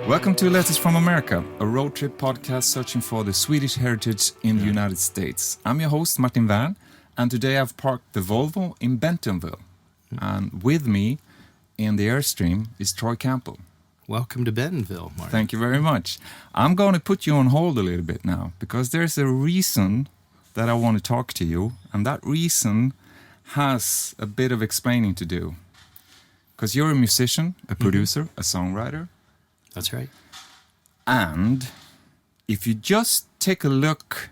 Welcome to Letters from America, a road trip podcast searching for the Swedish heritage in the United States. I'm your host, Martin Wern, and today I've parked the Volvo in Bentonville. And with me in the Airstream is Troy Campbell. Welcome to Bentonville, Martin. Thank you very much. I'm going to put you on hold a little bit now, because there's a reason that I want to talk to you, and that reason has a bit of explaining to do. Because you're a musician, a producer, a songwriter. That's right. And if you just take a look,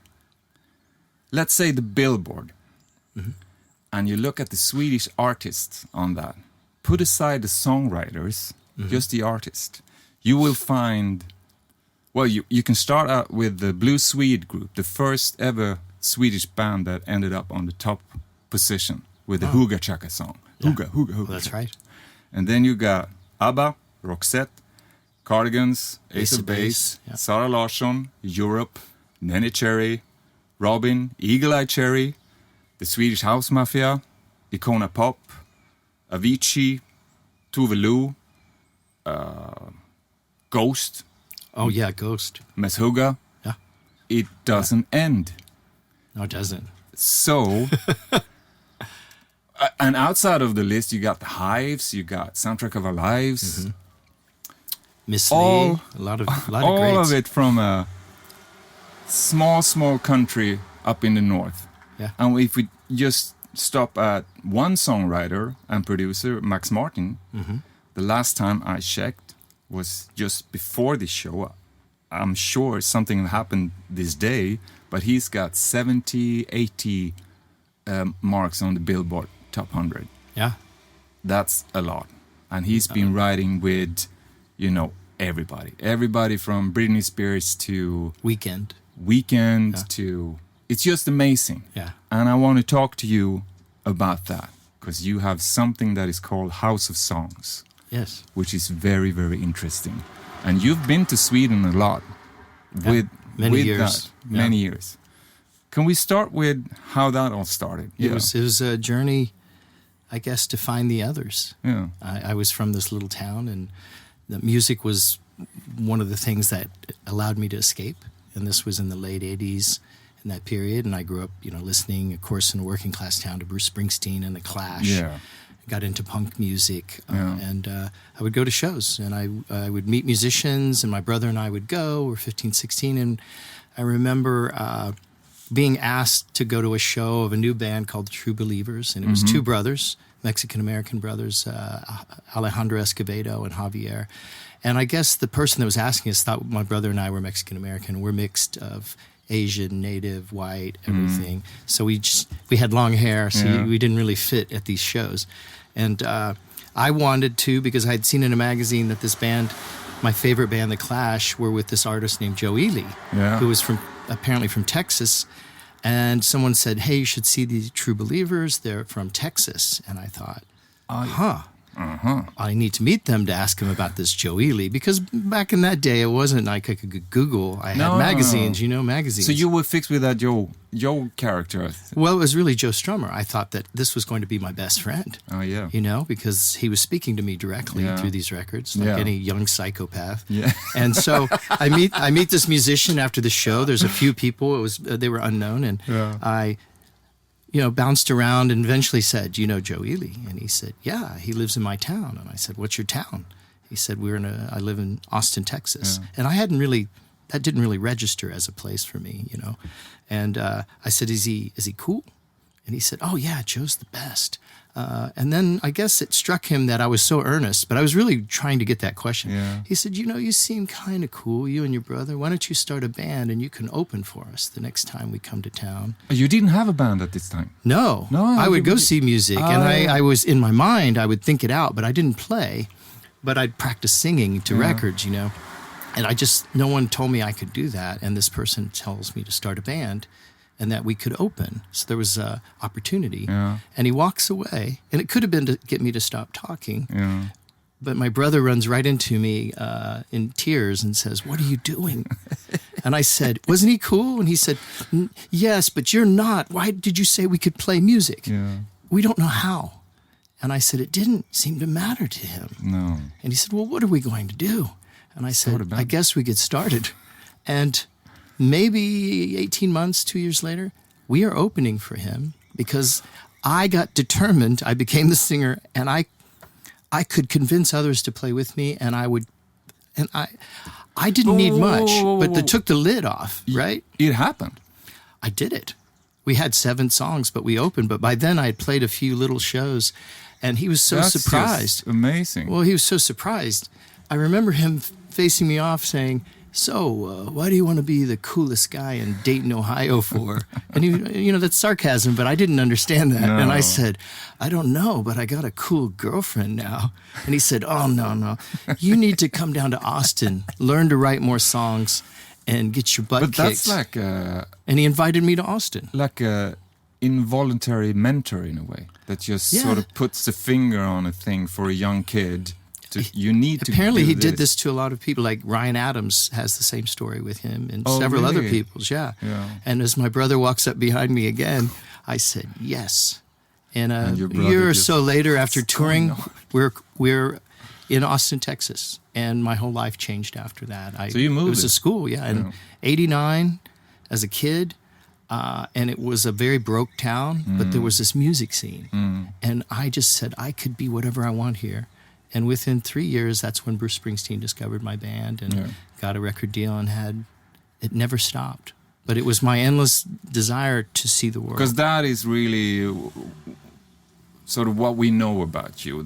let's say the Billboard, and you look at the Swedish artists on that, put aside the songwriters, just the artist, you will find, well, you can start out with the Blue Swede group, the first ever Swedish band that ended up on the top position with the Hugga Chaka song. Hugga, Hugga, Hugga. That's right. And then you got ABBA, Roxette, Cardigans, Ace of Base, Sara Larsson, Europe, Nenny Cherry, Robin, Eagle Eye Cherry, the Swedish House Mafia, Icona Pop, Avicii, Tove Lo, Ghost. Oh, yeah, Ghost. Meshuggah. Yeah. It doesn't end. No, it doesn't. So, and outside of the list, you got the Hives, you got Soundtrack of Our Lives. Miss Lee, a lot of greats. All of it from a small country up in the north. Yeah. And if we just stop at one songwriter and producer, Max Martin, the last time I checked was just before this show. I'm sure something happened this day, but he's got 70, 80 marks on the Billboard Top 100. Yeah. That's a lot. And he's been writing with, you know, everybody from Britney Spears to Weekend to, it's just amazing. Yeah. And I want to talk to you about that, because you have something that is called House of Songs. Yes. Which is very, very interesting. And you've been to Sweden a lot with many with years. That, many years. Can we start with how that all started? It was a journey, I guess, to find the others. Yeah. I was from this little town, and the music was one of the things that allowed me to escape. And this was in the late 80s, in that period. And I grew up, listening, of course, in a working class town to Bruce Springsteen and The Clash. Yeah. Got into punk music, and I would go to shows, and I would meet musicians, and my brother and I would go. We're 15, 16, and I remember being asked to go to a show of a new band called the True Believers, and it was two brothers, Mexican-American brothers, Alejandro Escobedo and Javier. And I guess the person that was asking us thought my brother and I were Mexican-American. We're mixed of Asian, native, white, everything. So we had long hair, so we didn't really fit at these shows. And I wanted to, because I had seen in a magazine that this band, my favorite band, The Clash, were with this artist named Joe Ely, who was apparently from Texas. And someone said, hey, you should see the True Believers. They're from Texas. And I thought, I need to meet them to ask them about this Joe Ely, because back in that day, it wasn't like I could Google. I had magazines, magazines. So you were fixed with that Joe character? Well, it was really Joe Strummer. I thought that this was going to be my best friend. Oh, yeah. Because he was speaking to me directly through these records, like any young psychopath. Yeah. And so I meet this musician after the show. There's a few people. They were unknown, and I bounced around and eventually said, you know Joe Ely? And he said, yeah, he lives in my town. And I said, what's your town? He said, I live in Austin, Texas. And that didn't really register as a place for me, And I said, is he cool? And he said, oh yeah, Joe's the best. And then I guess it struck him that I was so earnest, but I was really trying to get that question. Yeah. He said, you seem kind of cool, you and your brother. Why don't you start a band and you can open for us the next time we come to town? You didn't have a band at this time? No. I would go see music, and I was, in my mind, I would think it out, but I didn't play. But I'd practice singing to records, And no one told me I could do that, and this person tells me to start a band and that we could open. So there was an opportunity. Yeah. And he walks away, and it could have been to get me to stop talking. Yeah. But my brother runs right into me in tears and says, what are you doing? And I said, wasn't he cool? And he said, yes, but you're not. Why did you say we could play music? Yeah. We don't know how. And I said, it didn't seem to matter to him. No. And he said, well, what are we going to do? And I Start a said, band. I guess we get started. And maybe 18 months, 2 years later, we are opening for him because I got determined. I became the singer, and I could convince others to play with me, and I didn't need much, but they took the lid off, right? It happened. I did it. We had 7 songs, but we opened. But by then I had played a few little shows, and he was so That's surprised. just amazing. Well, he was so surprised. I remember him facing me off saying, so why do you want to be the coolest guy in Dayton, Ohio for? And he, that's sarcasm, but I didn't understand that. No. And I said, I don't know, but I got a cool girlfriend now. And he said, oh, no. You need to come down to Austin, learn to write more songs, and get your butt But kicked. that's like And he invited me to Austin. like a involuntary mentor in a way that just Yeah. sort of puts a finger on a thing for a young kid. You need to. Apparently, do he did this to a lot of people. Like Ryan Adams has the same story with him, and several other really? people's. Yeah. Yeah. And as my brother walks up behind me again, I said yes. And a your brother year or just, so later, after "What's touring, going we're in Austin, Texas, and my whole life changed after that. So you moved It was a it. school, yeah. In '89, as a kid. And it was a very broke town, but there was this music scene. And I just said, I could be whatever I want here. And within 3 years, that's when Bruce Springsteen discovered my band and got a record deal and it never stopped. But it was my endless desire to see the world. Because that is really sort of what we know about you.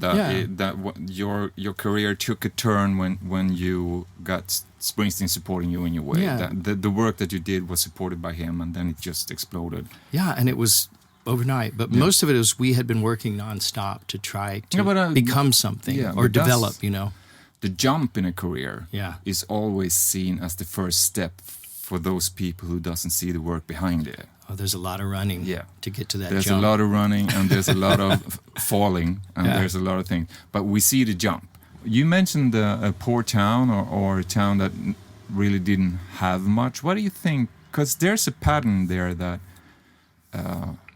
Your career took a turn when you got Springsteen supporting you in your way. Yeah. The work that you did was supported by him, and then it just exploded. Yeah, and it was overnight. But most of it was we had been working nonstop to try to become something or develop, The jump in a career Yeah. is always seen as the first step for those people who doesn't see the work behind it. Oh, there's a lot of running to get to that There's jump. a lot of running, and there's a lot of falling, and Yeah. there's a lot of things. But we see the jump. You mentioned a poor town or a town that really didn't have much. What do you think? Because there's a pattern there that,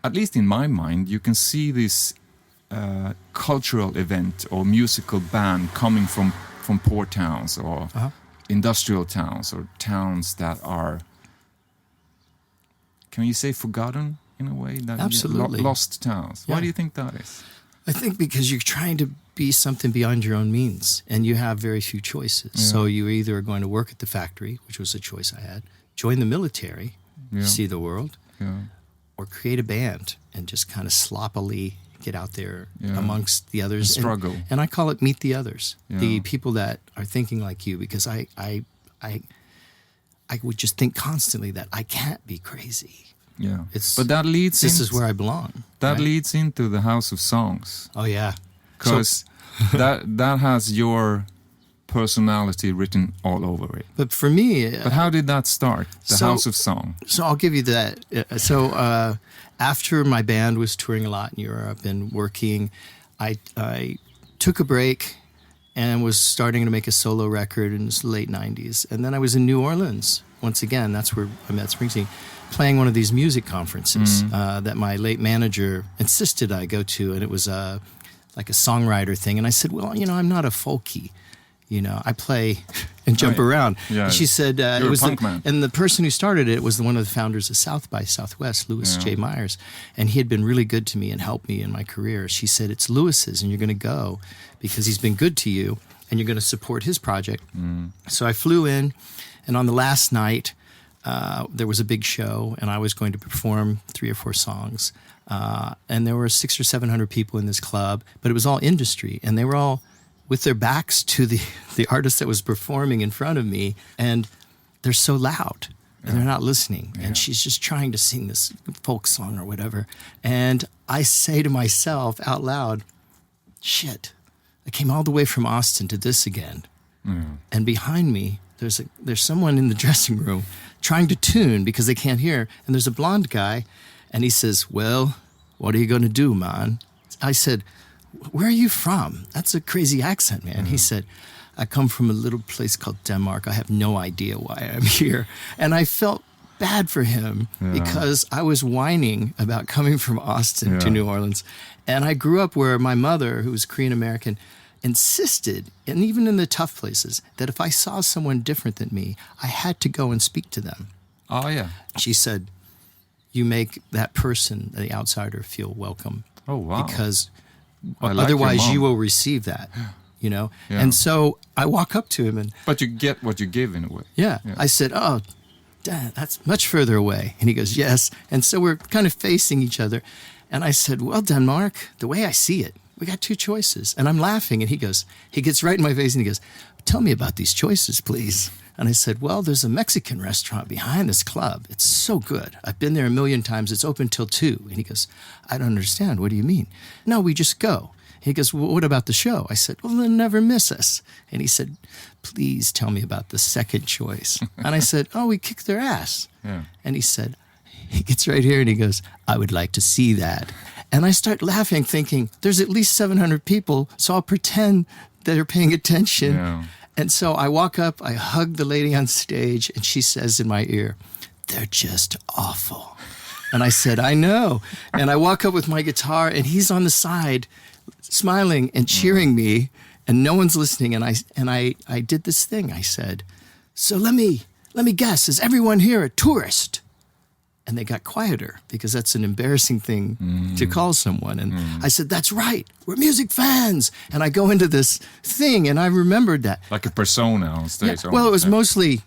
at least in my mind, you can see this cultural event or musical band coming from poor towns or industrial towns or towns that are, can you say, forgotten in a way? That Absolutely. Lost towns. Yeah. Why do you think that is? I think because you're trying to be something beyond your own means, and you have very few choices. Yeah. So you either are going to work at the factory, which was a choice I had, join the military, see the world, or create a band and just kind of sloppily get out there amongst the others. And struggle. And I call it meet the others, Yeah. the people that are thinking like you, because I would just think constantly that I can't be crazy. Yeah, It's- but that leads. This is where I belong. That right? leads into the House of Songs, Oh, yeah. because that has your personality written all over it. But for me... But how did that start? The So- House of Song. So I'll give you that. After my band was touring a lot in Europe and working, I took a break and was starting to make a solo record in the late 90s. And then I was in New Orleans. Once again, that's where I met Springsteen, playing one of these music conferences that my late manager insisted I go to. And it was like a songwriter thing. And I said, well, I'm not a folkie. I play and jump around. Yeah. And she said, You're it was a punk man. and the person who started it was one of the founders of South by Southwest, Louis J. Myers. And he had been really good to me and helped me in my career. She said, it's Louis's, and you're going to go because he's been good to you, and you're going to support his project. So I flew in, and on the last night, there was a big show, and I was going to perform 3 or 4 songs. And there were 600 or 700 people in this club, but it was all industry, and they were all with their backs to the artist that was performing in front of me, and they're so loud, and they're not listening. And she's just trying to sing this folk song or whatever. And I say to myself out loud, shit, I came all the way from Austin to this again. And behind me, there's someone in the dressing room trying to tune because they can't hear. And there's a blonde guy, and he says, well, what are you going to do, man? I said, where are you from? That's a crazy accent, man. He said, I come from a little place called Denmark. I have no idea why I'm here. And I felt bad for him because I was whining about coming from Austin to New Orleans. And I grew up where my mother, who was Korean American, insisted, and even in the tough places, that if I saw someone different than me, I had to go and speak to them. Oh, yeah. She said, you make that person, the outsider, feel welcome. Oh, wow. Because I like otherwise your mom. you will receive that, you know? Yeah. And so I walk up to him and... But you get what you give in a way. Yeah. I said, oh, Dad, that's much further away. And he goes, yes. And so we're kind of facing each other. And I said, well, Denmark, the way I see it, we got two choices. And I'm laughing. And he gets right in my face and he goes, tell me about these choices, please. And I said, well, there's a Mexican restaurant behind this club. It's so good. I've been there a million times. It's open till 2. And he goes, I don't understand. What do you mean? No, we just go. He goes, well, what about the show? I said, well, they'll never miss us. And he said, please tell me about the second choice. And I said, oh, we kick their ass. Yeah. And he gets right here and he goes, I would like to see that. And I start laughing, thinking, there's at least 700 people, so I'll pretend they're paying attention. Yeah. And so I walk up, I hug the lady on stage, and she says in my ear, they're just awful. And I said, I know. And I walk up with my guitar, and he's on the side, smiling and cheering me, and no one's listening. And I did this thing. I said, so let me guess, is everyone here a tourist? And they got quieter because that's an embarrassing thing to call someone. And I said, that's right. We're music fans. And I go into this thing and I remembered that. Like a persona on stage. Yeah, well, it was mostly,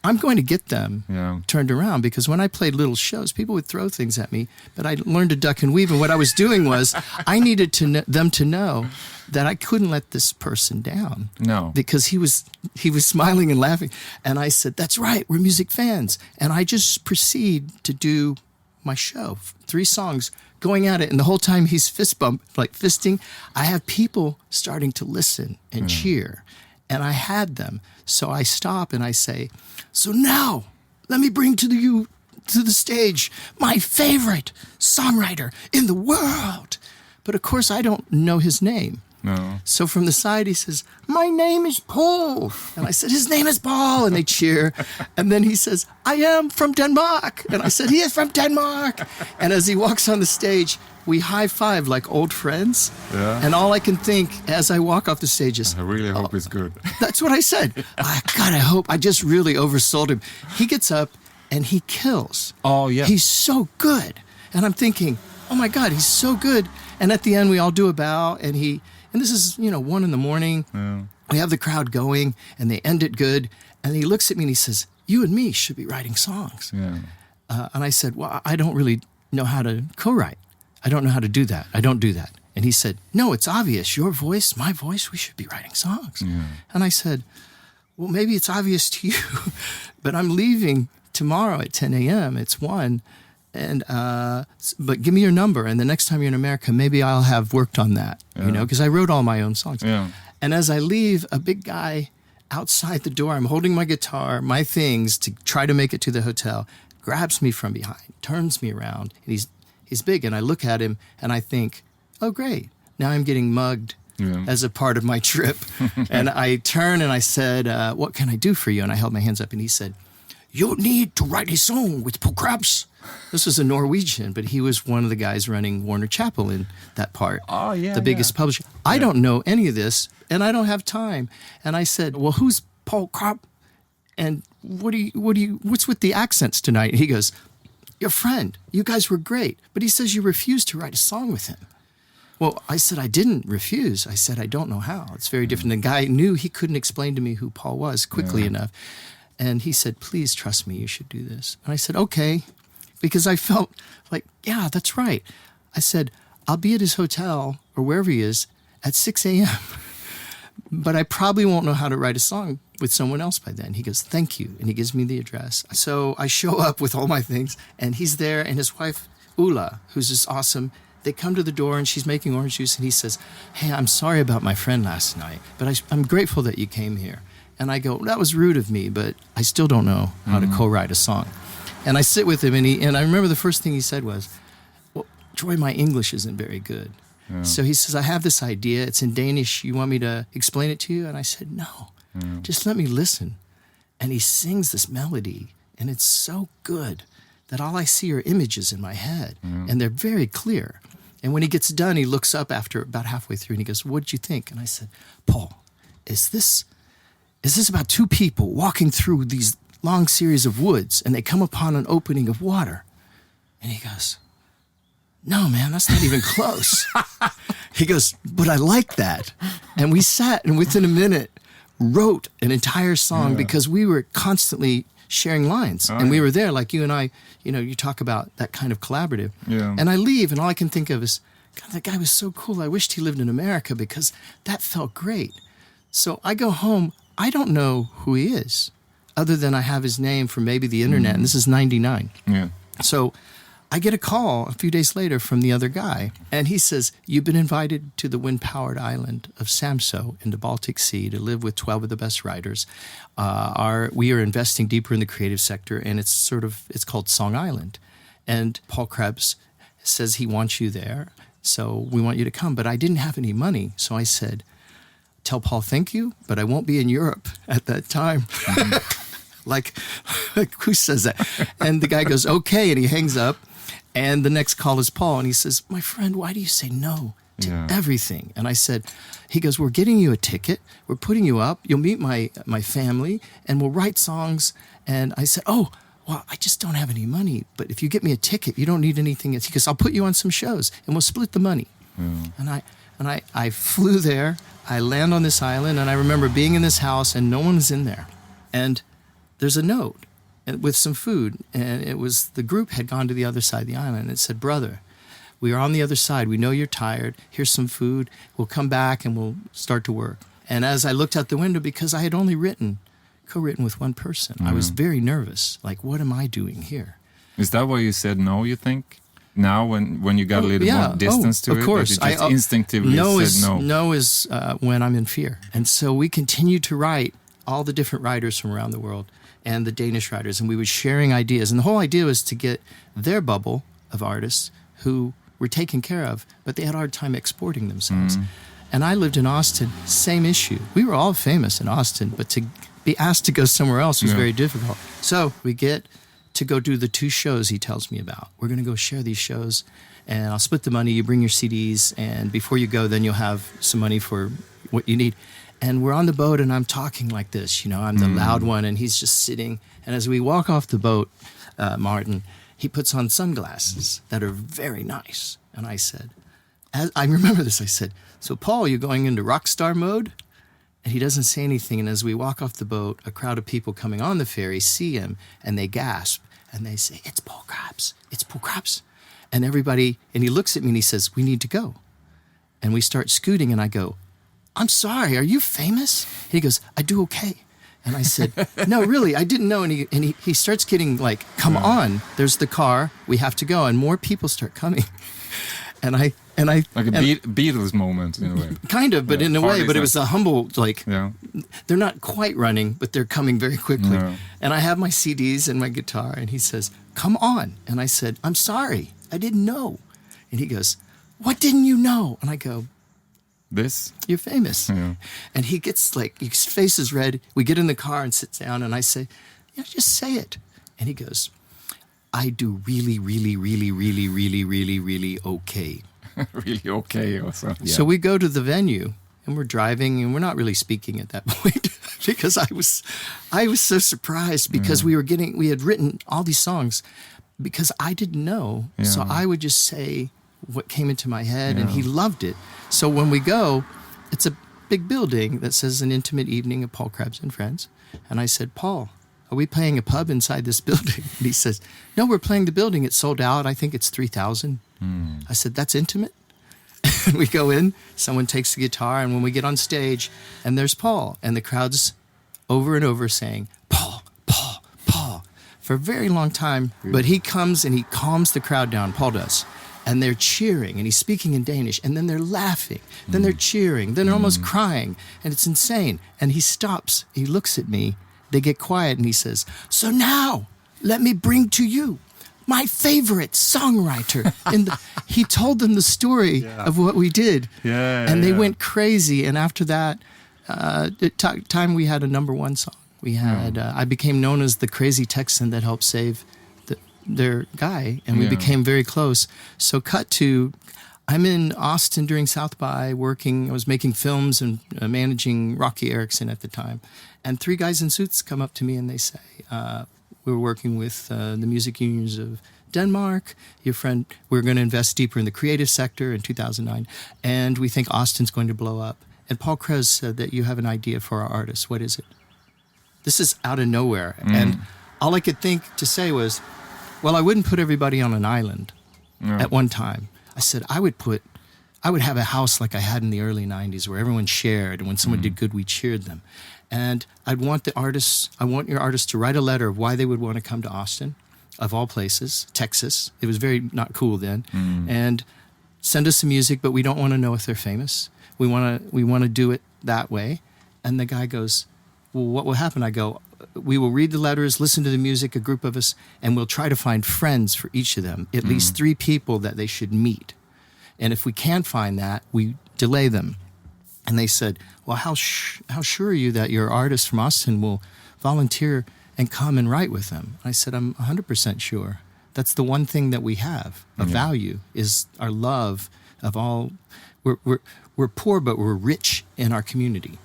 I'm going to get them Yeah. turned around, because when I played little shows, people would throw things at me, but I learned to duck and weave. And what I was doing was I needed them to know that I couldn't let this person down. No. Because he was smiling and laughing. And I said, that's right, we're music fans. And I just proceed to do my show, 3 songs, going at it. And the whole time he's fisting, I have people starting to listen and cheer. And I had them. So I stop and I say, so now let me bring to the stage my favorite songwriter in the world. But of course I don't know his name. No. So from the side, he says, my name is Paul. And I said, his name is Paul. And they cheer. And then he says, I am from Denmark. And I said, he is from Denmark. And as he walks on the stage, we high five like old friends. Yeah. And all I can think as I walk off the stage is, I really hope it's good. that's what I said. God, I hope. I just really oversold him. He gets up and he kills. Oh, yeah. He's so good. And I'm thinking, oh my God, he's so good. And at the end, we all do a bow, and this is, 1 a.m. Yeah. We have the crowd going, and they end it good. And he looks at me and he says, you and me should be writing songs. Yeah. And I said, well, I don't really know how to co-write. I don't know how to do that. I don't do that. And he said, no, it's obvious. Your voice, my voice, we should be writing songs. Yeah. And I said, well, maybe it's obvious to you, but I'm leaving tomorrow at 10 a.m. It's 1. And but give me your number, and the next time you're in America, maybe I'll have worked on that, because I wrote all my own songs. Yeah. And as I leave, a big guy outside the door, I'm holding my guitar, my things to try to make it to the hotel, grabs me from behind, turns me around, and he's big, and I look at him and I think, oh great, now I'm getting mugged as a part of my trip. And I turn and I said, what can I do for you? And I held my hands up, and he said, you need to write a song with Paul Krabs. This was a Norwegian, but he was one of the guys running Warner Chappell in that part. Oh, yeah. The biggest publisher. I don't know any of this, and I don't have time. And I said, well, who's Paul Krabs? And what's with the accents tonight? And he goes, your friend. You guys were great. But he says you refused to write a song with him. Well, I said, I didn't refuse. I said, I don't know how. It's very different. The guy knew he couldn't explain to me who Paul was quickly enough. And he said, please trust me, you should do this. And I said, okay, because I felt like, yeah, that's right. I said, I'll be at his hotel or wherever he is at 6 a.m., but I probably won't know how to write a song with someone else by then. He goes, thank you. And he gives me the address. So I show up with all my things, and he's there, and his wife, Ulla, who's just awesome, they come to the door, and she's making orange juice, and he says, hey, I'm sorry about my friend last night, but I'm grateful that you came here. And I go, that was rude of me, but I still don't know how to co-write a song. And I sit with him, and I remember the first thing he said was, well, Troy, my English isn't very good. Yeah. So he says, I have this idea. It's in Danish. You want me to explain it to you? And I said, no, just let me listen. And he sings this melody, and it's so good that all I see are images in my head, and they're very clear. And when he gets done, he looks up after about halfway through and he goes, "What did you think?" And I said, "Paul, is this about two people walking through these long series of woods and they come upon an opening of water?" And he goes, "No, man, that's not even close." He goes, "But I like that." And we sat and within a minute wrote an entire song because we were constantly sharing lines. And we were there like you and I, you talk about that kind of collaborative. Yeah. And I leave and all I can think of is, God, that guy was so cool. I wished he lived in America because that felt great. So I go home. I don't know who he is other than I have his name from maybe the internet. And this is 99. Yeah. So I get a call a few days later from the other guy, and he says, "You've been invited to the wind-powered island of Samso in the Baltic Sea to live with 12 of the best writers. We are investing deeper in the creative sector, and it's called Song Island. And Paul Krebs says he wants you there, so we want you to come." But I didn't have any money, so I said, "Tell Paul thank you, but I won't be in Europe at that time." Like, who says that? And the guy goes, "Okay," and he hangs up. And the next call is Paul, and he says, "My friend, why do you say no to everything?" And I said, he goes, "We're getting you a ticket. We're putting you up. You'll meet my family, and we'll write songs." And I said, "Oh, well, I just don't have any money. But if you get me a ticket, you don't need anything else." He goes, "I'll put you on some shows, and we'll split the money." And I flew there. I land on this island, and I remember being in this house, and no one was in there. And there's a note with some food, and it was the group had gone to the other side of the island, and it said, "Brother, we are on the other side. We know you're tired. Here's some food. We'll come back and we'll start to work." And as I looked out the window, because I had only co-written with one person, I was very nervous. Like, what am I doing here? Is that why you said no, you think? Now, when you got a little more distance to it? Of course. That you just instinctively said no? No is when I'm in fear. And so we continued to write, all the different writers from around the world, and the Danish writers, and we were sharing ideas. And the whole idea was to get their bubble of artists who were taken care of, but they had a hard time exporting themselves. And I lived in Austin, same issue. We were all famous in Austin, but to be asked to go somewhere else was very difficult. So we get to go do the 2 shows he tells me about. We're going to go share these shows, and I'll split the money. You bring your CDs, and before you go, then you'll have some money for what you need. And we're on the boat, and I'm talking like this. I'm the loud one, and he's just sitting. And as we walk off the boat, Martin, he puts on sunglasses that are very nice. And I said, I remember this, I said, "So, Paul, you're going into rock star mode?" And he doesn't say anything. And as we walk off the boat, a crowd of people coming on the ferry see him, and they gasp. And they say, "It's Paul Krebs. It's Paul Krebs." And everybody, and he looks at me, and he says, "We need to go." And we start scooting, and I go, "I'm sorry, are you famous?" And he goes, "I do okay." And I said, "No, really, I didn't know." And he starts getting like, "Come on, there's the car, we have to go." And more people start coming. And I like a Beatles moment in a way. Kind of, but in a way, but it was a humble, like, they're not quite running, but they're coming very quickly. And I have my CDs and my guitar, and he says, "Come on." And I said, "I'm sorry, I didn't know." And he goes, "What didn't you know?" And I go, "This? You're famous." And he gets like, his face is red. We get in the car and sit down, and I say, "Just say it." And he goes, "I do really, really, really, really, really, really, really okay." Really okay also. So we go to the venue, and we're driving, and we're not really speaking at that point because I was so surprised because we had written all these songs because I didn't know. So I would just say what came into my head, and he loved it. So when we go, it's a big building that says "An Intimate Evening of Paul Krebs and Friends." And I said, "Paul, are we playing a pub inside this building?" And he says, "No, we're playing the building. It's sold out. I think it's 3,000. I said, "That's intimate?" And we go in, someone takes the guitar, and when we get on stage, and there's Paul, and the crowd's over and over saying, "Paul, Paul, Paul," for a very long time. But he comes and he calms the crowd down, Paul does. And they're cheering, and he's speaking in Danish, and then they're laughing, then they're cheering, then they're almost crying, and it's insane. And he stops, he looks at me, they get quiet, and he says, "So now, let me bring to you my favorite songwriter." He told them the story of what we did, and they went crazy. And after that, time we had a #1 song. We had I became known as the crazy Texan that helped save their guy, and we became very close. So cut to, I'm in Austin during South by working. I was making films and managing Rocky Erickson at the time. And 3 guys in suits come up to me and they say, we're working with the music unions of Denmark. Your friend, we're going to invest deeper in the creative sector in 2009. And we think Austin's going to blow up. And Paul Krez said that you have an idea for our artist. What is it? This is out of nowhere. And all I could think to say was, well, I wouldn't put everybody on an island at one time. I said, I would have a house like I had in the early 90s where everyone shared, and when someone did good, we cheered them. And I want your artists to write a letter of why they would want to come to Austin, of all places, Texas. It was very not cool then. And send us some music, but we don't want to know if they're famous. We want to do it that way. And the guy goes, well, what will happen? I go, we will read the letters, listen to the music, a group of us, and we'll try to find friends for each of them, at least 3 people that they should meet. And if we can't find that, we delay them. And they said, well, how sure are you that your artist from Austin will volunteer and come and write with them? I said, I'm 100% sure. That's the one thing that we have of value, is our love of all. We're poor, but we're rich in our community.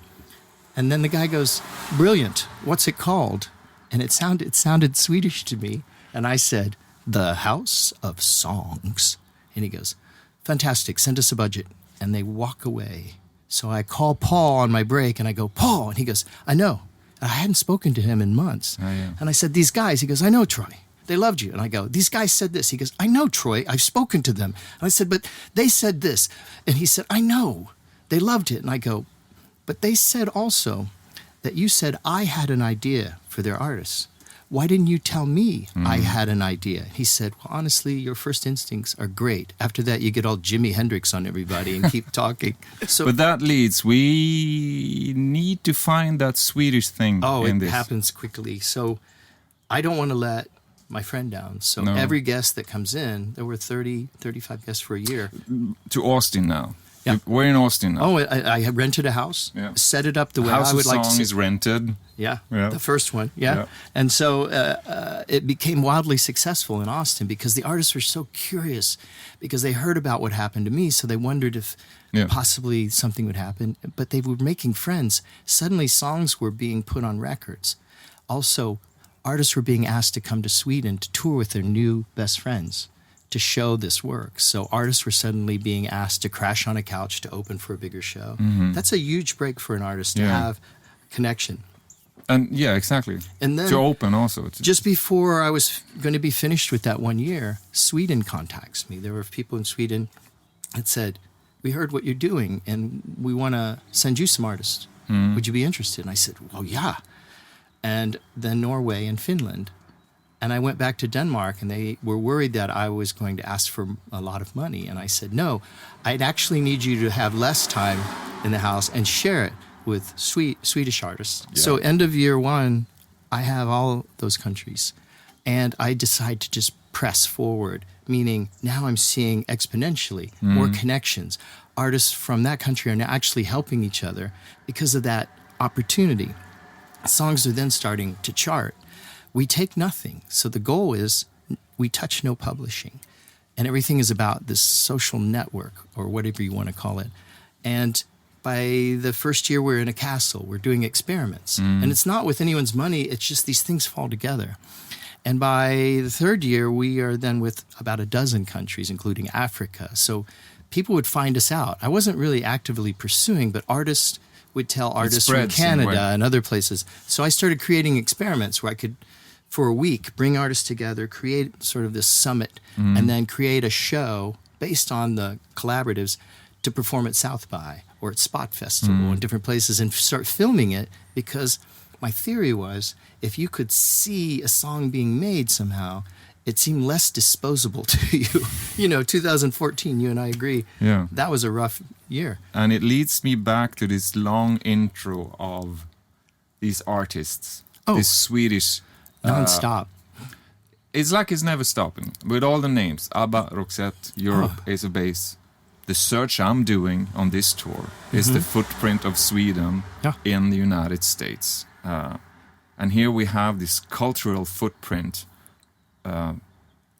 And then the guy goes, brilliant, what's it called? And it sounded Swedish to me. And I said, the House of Songs. And he goes, fantastic, send us a budget. And they walk away. So I call Paul on my break and I go, Paul. And he goes, I know. I hadn't spoken to him in months. Oh, yeah. And I said, these guys. He goes, I know, Troy. They loved you. And I go, these guys said this. He goes, I know, Troy. I've spoken to them. And I said, but they said this. And he said, I know. They loved it. And I go, but they said also that you said I had an idea for their artists. Why didn't you tell me I had an idea? He said, well, honestly, your first instincts are great. After that, you get all Jimi Hendrix on everybody and keep talking. So, but that leads, we need to find that Swedish thing in this. It happens quickly. So I don't want to let my friend down. So every guest that comes in, there were 30, 35 guests for a year. To Austin now. Yeah. We're in Austin now. Oh, I had rented a house, set it up the way I would like to. House of Song is rented. Yeah, the first one, And so it became wildly successful in Austin because the artists were so curious because they heard about what happened to me, so they wondered if possibly something would happen. But they were making friends. Suddenly songs were being put on records. Also, artists were being asked to come to Sweden to tour with their new best friends, to show this work. So artists were suddenly being asked to crash on a couch to open for a bigger show. That's a huge break for an artist to have connection. And exactly. And then to open also. Just before I was going to be finished with that 1 year, Sweden contacts me. There were people in Sweden that said, we heard what you're doing and we want to send you some artists. Would you be interested? And I said, well, yeah. And then Norway and Finland. And I went back to Denmark, and they were worried that I was going to ask for a lot of money. And I said, no, I'd actually need you to have less time in the house and share it with Swedish artists. Yeah. So end of year 1, I have all those countries. And I decide to just press forward, meaning now I'm seeing exponentially more connections. Artists from that country are now actually helping each other because of that opportunity. Songs are then starting to chart. We take nothing. So the goal is we touch no publishing. And everything is about this social network or whatever you want to call it. And by the first year, we're in a castle. We're doing experiments. And it's not with anyone's money. It's just these things fall together. And by the third year, we are then with about a dozen countries, including Africa. So people would find us out. I wasn't really actively pursuing, but artists would tell artists from Canada and other places. So I started creating experiments where I could, for a week, bring artists together, create sort of this summit, and then create a show based on the collaboratives to perform at South by or at Spot Festival and different places and start filming it, because my theory was if you could see a song being made somehow, it seemed less disposable to you. 2014, you and I agree. Yeah. That was a rough year. And it leads me back to this long intro of these artists, this Swedish... Non-stop. It's like it's never stopping. With all the names, ABBA, Roxette, Europe, Ace of Base. The search I'm doing on this tour is the footprint of Sweden in the United States. And here we have this cultural footprint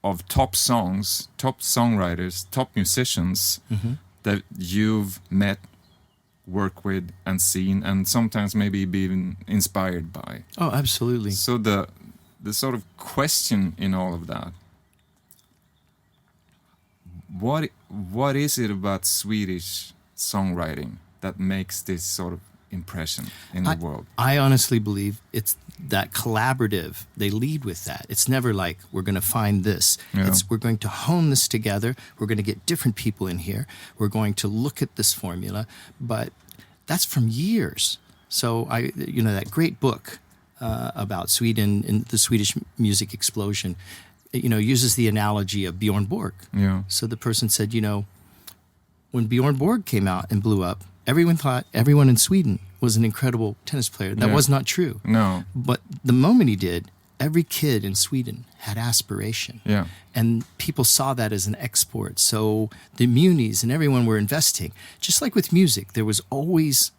of top songs, top songwriters, top musicians that you've met, worked with, and seen, and sometimes maybe been inspired by. Oh, absolutely. So the sort of question in all of that, what is it about Swedish songwriting that makes this sort of impression in the world? I honestly believe it's that collaborative. They lead with that. It's never like, we're going to find this. Yeah. It's, we're going to hone this together. We're going to get different people in here. We're going to look at this formula. But that's from years. So that great book about Sweden and the Swedish music explosion, uses the analogy of Bjorn Borg. Yeah. So the person said, when Bjorn Borg came out and blew up, everyone thought everyone in Sweden was an incredible tennis player. That was not true. No. But the moment he did, every kid in Sweden had aspiration. Yeah. And people saw that as an export. So the munis and everyone were investing. Just like with music, there was always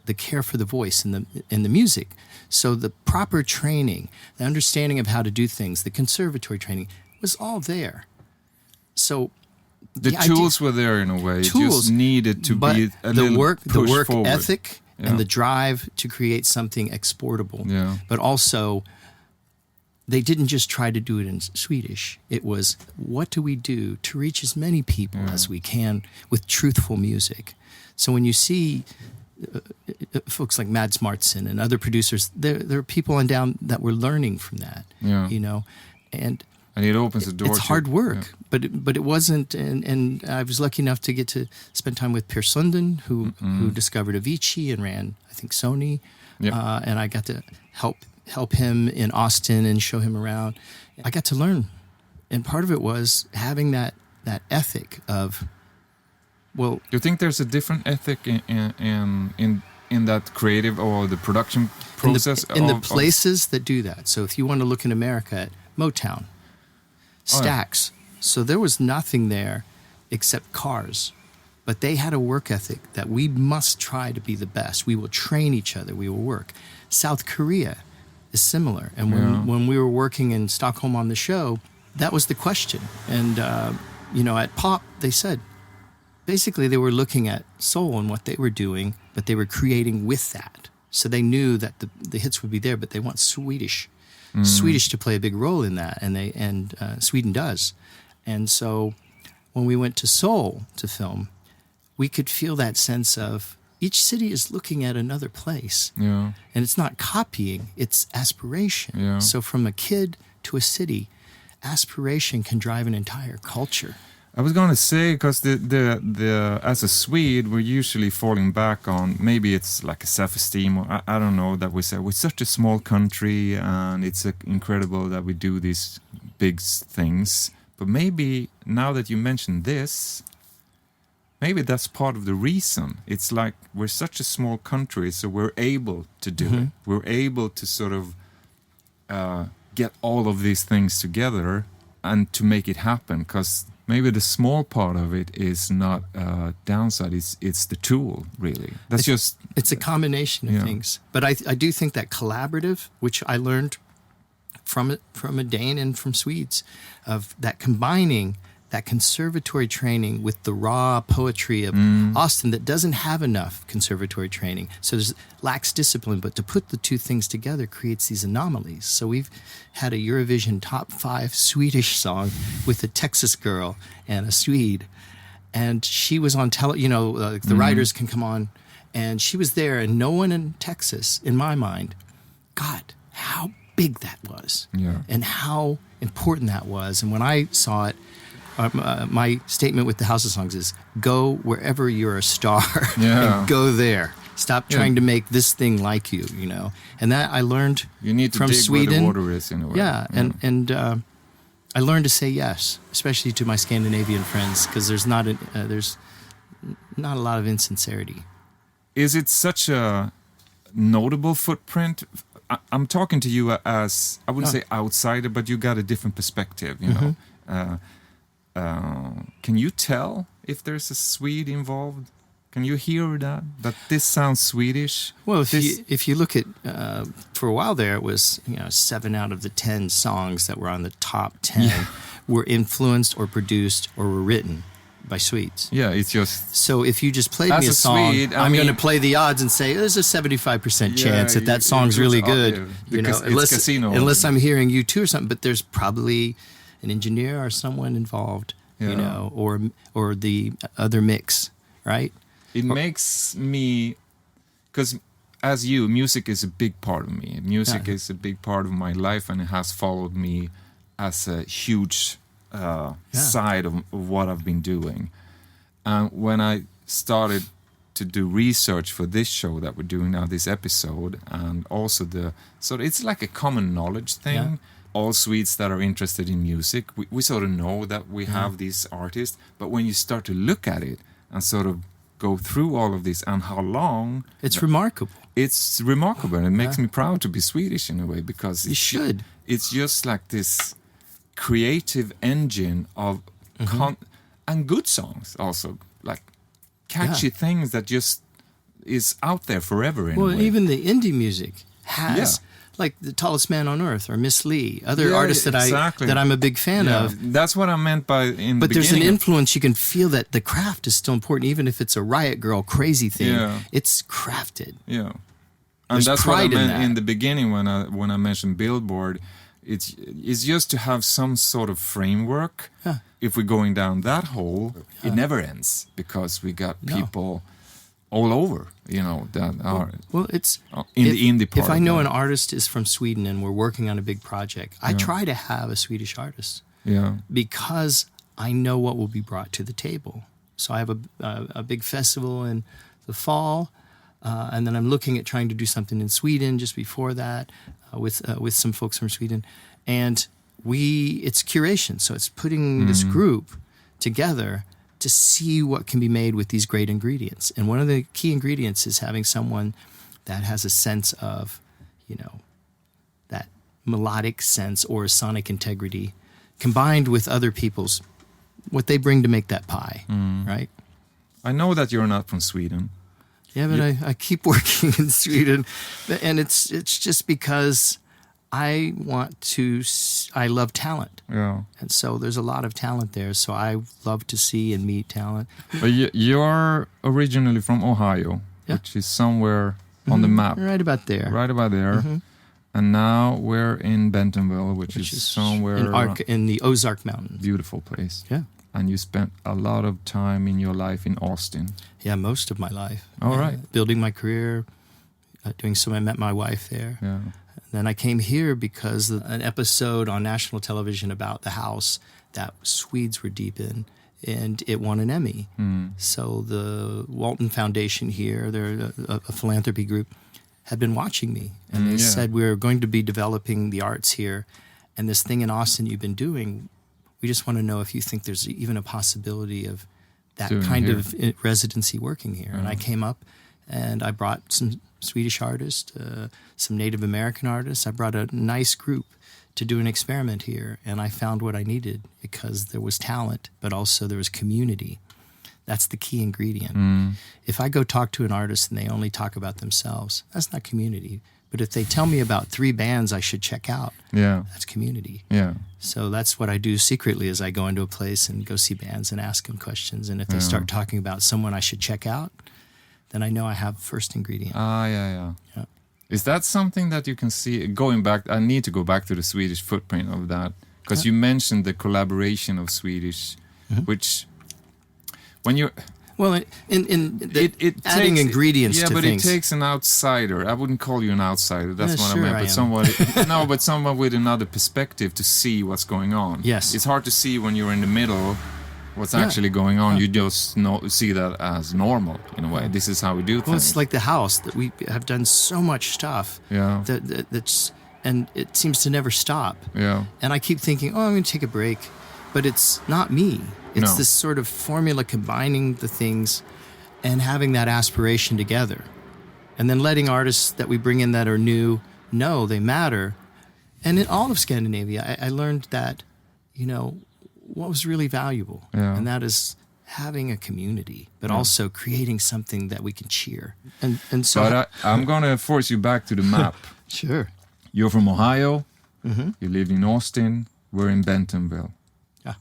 the care for the voice in the music. So the proper training, the understanding of how to do things, the conservatory training was all there. So the tools were there in a way. Tools, it just needed to be a little the work forward. ethic and the drive to create something exportable. Yeah. But also, they didn't just try to do it in Swedish. It was, what do we do to reach as many people as we can with truthful music? So when you see folks like Mads Martson and other producers, there are people on down that were learning from that. Yeah. And it opens the door. It's hard work, but it wasn't. And I was lucky enough to get to spend time with Per Sundin, who discovered Avicii and ran, I think, Sony. Yep. And I got to help him in Austin and show him around. I got to learn, and part of it was having that ethic of, well. Do you think there's a different ethic in that creative or the production process? In the places that do that. So if you want to look in America at Motown, Stax. So there was nothing there except cars. But they had a work ethic that we must try to be the best. We will train each other. We will work. South Korea is similar. And when we were working in Stockholm on the show, that was the question. And, at Pop, they said, basically they were looking at soul and what they were doing, but they were creating with that. So they knew that the hits would be there, but they want Swedish to play a big role in that, and Sweden does. And so when we went to Seoul to film, we could feel that sense of each city is looking at another place. Yeah. And it's not copying, it's aspiration. Yeah. So from a kid to a city, aspiration can drive an entire culture. I was going to say, because the as a Swede, we're usually falling back on, maybe it's like a self-esteem, or I don't know, that we say we're such a small country and it's incredible that we do these big things. But maybe now that you mentioned this, maybe that's part of the reason. It's like we're such a small country, so we're able to do it. We're able to sort of get all of these things together and to make it happen, because maybe the small part of it is not downside. It's the tool, really. It's a combination of things. But I do think that collaborative, which I learned from a Dane and from Swedes, of that combining that conservatory training with the raw poetry of Austin that doesn't have enough conservatory training. So there's lacks discipline, but to put the two things together creates these anomalies. So we've had a Eurovision top 5 Swedish song with a Texas girl and a Swede. And she was on the writers can come on, and she was there, and no one in Texas, in my mind, got how big that was and how important that was. And when I saw it, my statement with the House of Songs is, go wherever you're a star and go there. Stop trying to make this thing like you, And that I learned you need to from dig Sweden. Where the water is, in a way. And I learned to say yes, especially to my Scandinavian friends, because there's not a lot of insincerity. Is it such a notable footprint? I'm talking to you as, I wouldn't say outsider, but you got a different perspective, know. Can you tell if there's a Swede involved Can you hear that? That this sounds Swedish? Well, if you look at, for a while there, it was 7 out of the 10 songs that were on the top 10 were influenced or produced or were written by Swedes. Yeah, it's just... So if you just played As me a a song, Swede, I'm going to play the odds and say there's a 75% chance that song's really good. Because it's casino. Unless I'm hearing you too or something, but there's probably an engineer or someone involved, or the other mix, right? It makes me... Because as you, music is a big part of me. Music is a big part of my life, and it has followed me as a huge... side of what I've been doing. And when I started to do research for this show that we're doing now, this episode, and also so it's like a common knowledge thing. Yeah. All Swedes that are interested in music, we sort of know that we have these artists, but when you start to look at it and sort of go through all of this and how long... It's remarkable. It's remarkable, and it makes me proud to be Swedish in a way, because it's just like this creative engine of and good songs also, like catchy things that just is out there forever in a way. Even the indie music has like The Tallest Man on Earth or Miss Lee, other artists that I'm a big fan of. That's what I meant by in the beginning. But there's an influence. You can feel that the craft is still important, even if it's a Riot Girl crazy thing. It's crafted. Yeah, and that's what I meant in the beginning when I mentioned Billboard. It's just to have some sort of framework. If we're going down that hole, it never ends, because we got people all over, that are the indie part. If I know an artist is from Sweden and we're working on a big project, I try to have a Swedish artist. Yeah. Because I know what will be brought to the table. So I have a big festival in the fall, and then I'm looking at trying to do something in Sweden just before that. With some folks from Sweden, and it's curation, so it's putting this group together to see what can be made with these great ingredients. And one of the key ingredients is having someone that has a sense of, that melodic sense or sonic integrity, combined with other people's, what they bring to make that pie, right? I know that you're not from Sweden. Yeah, but I keep working in Sweden, and it's just because I love talent. Yeah. And so there's a lot of talent there, so I love to see and meet talent. But you're originally from Ohio, which is somewhere on the map. Right about there. Right about there. And now we're in Bentonville, which is somewhere... in the Ozark Mountains. Beautiful place. Yeah. And you spent a lot of time in your life in Austin. Yeah, most of my life. All right. Building my career, I met my wife there. Yeah. And then I came here because of an episode on national television about the house that Swedes were deep in, and it won an Emmy. So the Walton Foundation here, they're a philanthropy group, had been watching me. And they said, we're going to be developing the arts here, and this thing in Austin you've been doing, we just want to know if you think there's even a possibility of that kind of residency working here. And I came up and I brought some Swedish artists, some Native American artists. I brought a nice group to do an experiment here. And I found what I needed, because there was talent, but also there was community. That's the key ingredient. If I go talk to an artist and they only talk about themselves, that's not community. But if they tell me about 3 bands I should check out, that's community. Yeah. So that's what I do secretly, is I go into a place and go see bands and ask them questions. And if they start talking about someone I should check out, then I know I have first ingredient. Yeah. Is that something that you can see, going back, I need to go back to the Swedish footprint of that, because you mentioned the collaboration of Swedish, which, when you're... Well, it adding takes, ingredients to but things. It takes an outsider. I wouldn't call you an outsider. That's what I meant. But someone with another perspective to see what's going on. Yes. It's hard to see when you're in the middle what's actually going on. You just see that as normal in a way. This is how we do things. Well, it's like the house, that we have done so much stuff. Yeah. That's and it seems to never stop. Yeah. And I keep thinking, I'm going to take a break, but it's not me. It's this sort of formula combining the things and having that aspiration together. And then letting artists that we bring in that are new know they matter. And in all of Scandinavia, I learned that, what was really valuable. Yeah. And that is having a community, but also creating something that we can cheer. And so, But I'm gonna force you back to the map. sure. You're from Ohio. Mm-hmm. You lived in Austin. We're in Bentonville. Yeah.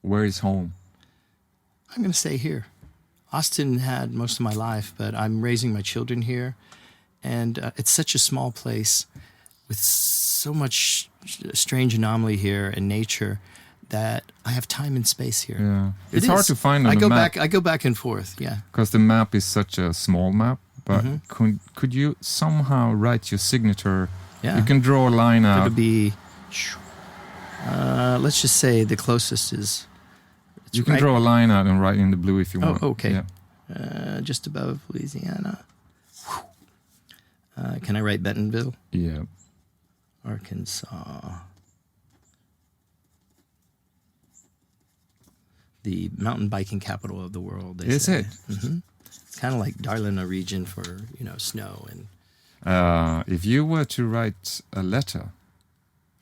Where is home? I'm going to stay here. Austin had most of my life, but I'm raising my children here. And it's such a small place with so much strange anomaly here and nature that I have time and space here. Yeah. It's hard to find on the map. I go back and forth, yeah. Because the map is such a small map. But could you somehow write your signature? Yeah. You can draw a line It out. would be, let's just say the closest is... You can draw a line out and write in the blue if you want. Oh, okay. Yeah. Just above Louisiana. Can I write Bentonville? Yeah. Arkansas. The mountain biking capital of the world. They Is say. it? Mm-hmm. It's kind of like Dalarna region for, snow. And If you were to write a letter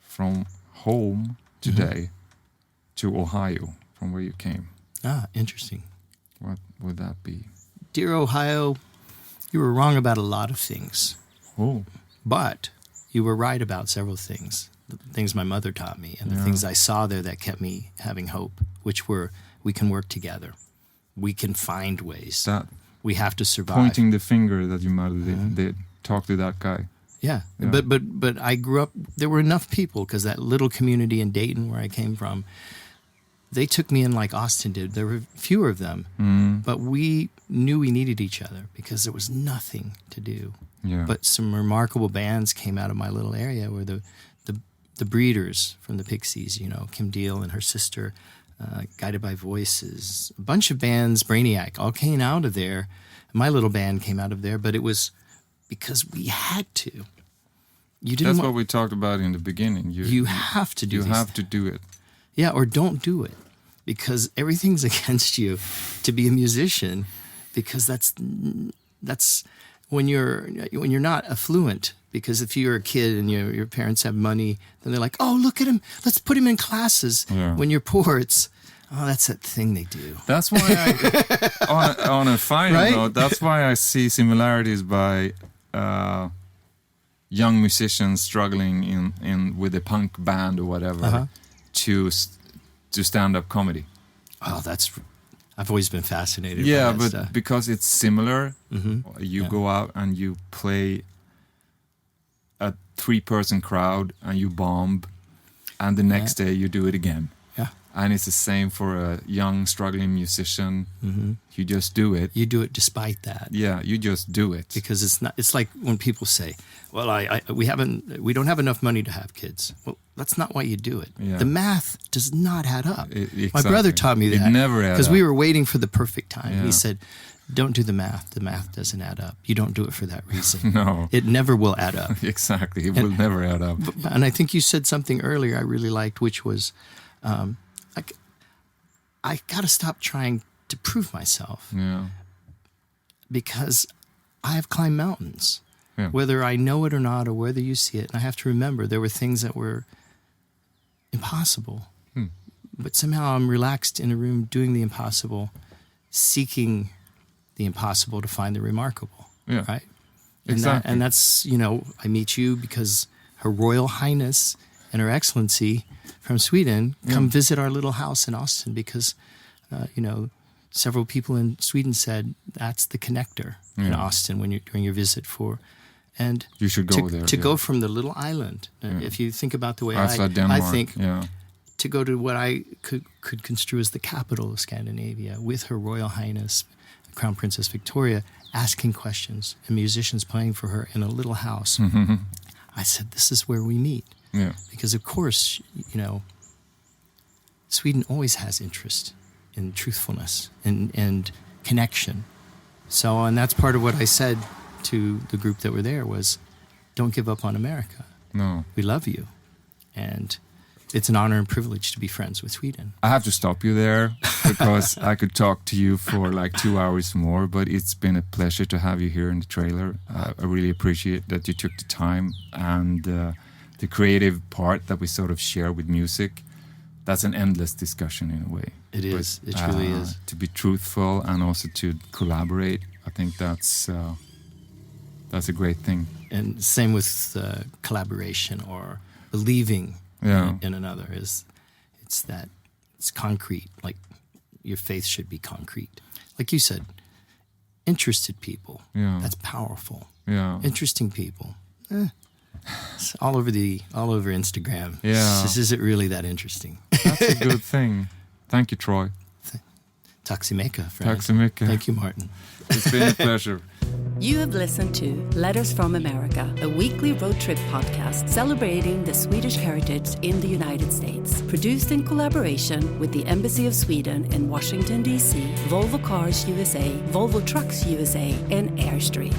from home today to Ohio, from where you came, interesting. what would that be? Dear Ohio, you were wrong about a lot of things. Oh. But you were right about several things. The things my mother taught me and the things I saw there that kept me having hope, which were we can work together. We can find ways. That we have to survive. pointing the finger that your mother did. Talk to that guy. Yeah. But I grew up, there were enough people because that little community in Dayton where I came from, they took me in like Austin did. There were fewer of them, but we knew we needed each other because there was nothing to do. Yeah. But some remarkable bands came out of my little area where the Breeders from the Pixies, Kim Deal and her sister, Guided by Voices, a bunch of bands, Brainiac, all came out of there. My little band came out of there, but it was because we had to. That's what we talked about in the beginning. You have to do You these have to do it. Yeah, or don't do it because everything's against you to be a musician because that's when you're not affluent. Because if you're a kid and your parents have money, then they're like, oh, look at him. Let's put him in classes. Yeah. When you're poor, it's, that's that thing they do. That's why on a final Right? note, that's why I see similarities by young musicians struggling in with a punk band or whatever to stand-up comedy. Oh, I've always been fascinated by Yeah, that but stuff. because it's similar, you go out and you play a 3-person crowd and you bomb, and the next day you do it again. Yeah. And it's the same for a young struggling musician. You just do it. You do it despite that. Yeah, you just do it. Because it's like when people say, well, we don't have enough money to have kids. Well, that's not why you do it. Yeah. The math does not add up. Exactly. My brother taught me that. It never adds up. Because we were waiting for the perfect time. Yeah. He said, don't do the math. The math doesn't add up. You don't do it for that reason. No. It never will add up. Exactly. It will never add up. And I think you said something earlier I really liked, which was, I got to stop trying to prove myself. Yeah. Because I have climbed mountains. Yeah. Whether I know it or not, or whether you see it. And I have to remember there were things that were impossible. But somehow I'm relaxed in a room doing the impossible, seeking the impossible to find the remarkable. Yeah. Right? Exactly. And that's, I meet you because Her Royal Highness and Her Excellency from Sweden come visit our little house in Austin because, several people in Sweden said that's the connector in Austin during your visit and you should go there. To go from the little island, if you think about the way Denmark, I think, to go to what I could construe as the capital of Scandinavia with Her Royal Highness, Crown Princess Victoria, asking questions and musicians playing for her in a little house. I said, this is where we meet. Yeah. Because, of course, Sweden always has interest in truthfulness and connection. So, and that's part of what I said to the group that were there was, don't give up on America. No. We love you. And it's an honor and privilege to be friends with Sweden. I have to stop you there because I could talk to you for like 2 hours more, but it's been a pleasure to have you here in the trailer. I really appreciate that you took the time and the creative part that we sort of share with music. That's an endless discussion in a way. It is. It truly is. To be truthful and also to collaborate, I think that's a great thing. And same with collaboration or believing in another. It's concrete. Like your faith should be concrete. Like you said, interested people. Yeah. That's powerful. Yeah. Interesting people. It's all over Instagram. Yeah. Is it really that interesting? That's a good thing. Thank you, Troy. Tack så mycket, friend. Tack så mycket. Thank you, Martin. It's been a pleasure. You have listened to Letters from America, a weekly road trip podcast celebrating the Swedish heritage in the United States. Produced in collaboration with the Embassy of Sweden in Washington, D.C., Volvo Cars USA, Volvo Trucks USA, and Airstream.